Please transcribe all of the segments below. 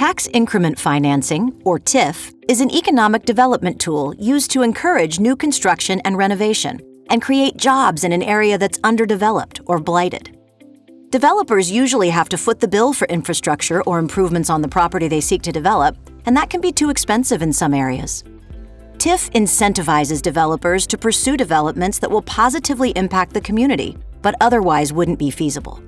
Tax Increment Financing, or TIF, is an economic development tool used to encourage new construction and renovation and create jobs in an area that's underdeveloped or blighted. Developers usually have to foot the bill for infrastructure or improvements on the property they seek to develop, and that can be too expensive in some areas. TIF incentivizes developers to pursue developments that will positively impact the community, but otherwise wouldn't be feasible.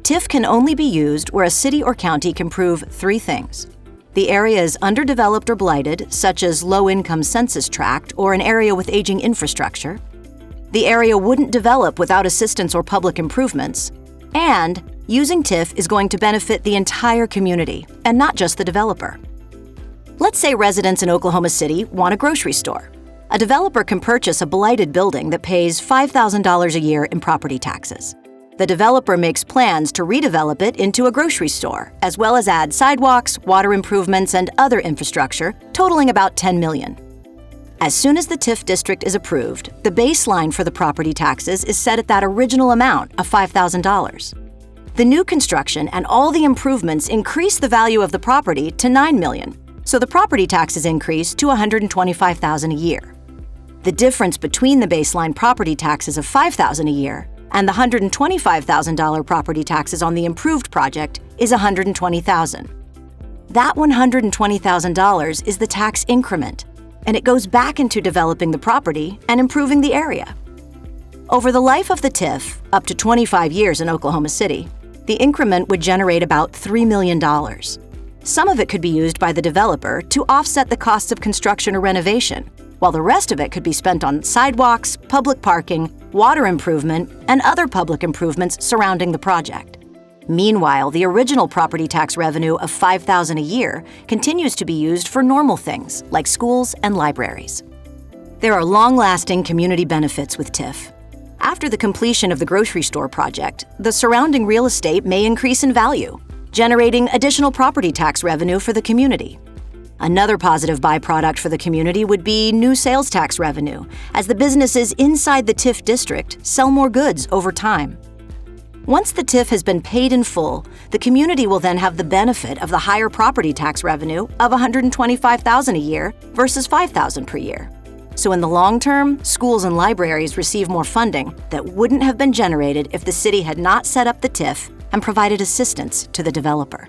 TIF can only be used where a city or county can prove three things. The area is underdeveloped or blighted, such as low-income census tract or an area with aging infrastructure. The area wouldn't develop without assistance or public improvements. And using TIF is going to benefit the entire community, and not just the developer. Let's say residents in Oklahoma City want a grocery store. A developer can purchase a blighted building that pays $5,000 a year in property taxes. The developer makes plans to redevelop it into a grocery store, as well as add sidewalks, water improvements, and other infrastructure, totaling about $10 million. As soon as the TIF district is approved, the baseline for the property taxes is set at that original amount of $5,000. The new construction and all the improvements increase the value of the property to $9 million, so the property taxes increase to $125,000 a year. The difference between the baseline property taxes of $5,000 a year and the $125,000 property taxes on the improved project is $120,000. That $120,000 is the tax increment, and it goes back into developing the property and improving the area. Over the life of the TIF, up to 25 years in Oklahoma City, the increment would generate about $3 million. Some of it could be used by the developer to offset the costs of construction or renovation, while the rest of it could be spent on sidewalks, public parking, water improvement, and other public improvements surrounding the project. Meanwhile, the original property tax revenue of $5,000 a year continues to be used for normal things like schools and libraries. There are long-lasting community benefits with TIF. After the completion of the grocery store project, the surrounding real estate may increase in value, generating additional property tax revenue for the community. Another positive byproduct for the community would be new sales tax revenue, as the businesses inside the TIF district sell more goods over time. Once the TIF has been paid in full, the community will then have the benefit of the higher property tax revenue of $125,000 a year versus $5,000 per year. So in the long term, schools and libraries receive more funding that wouldn't have been generated if the city had not set up the TIF and provided assistance to the developer.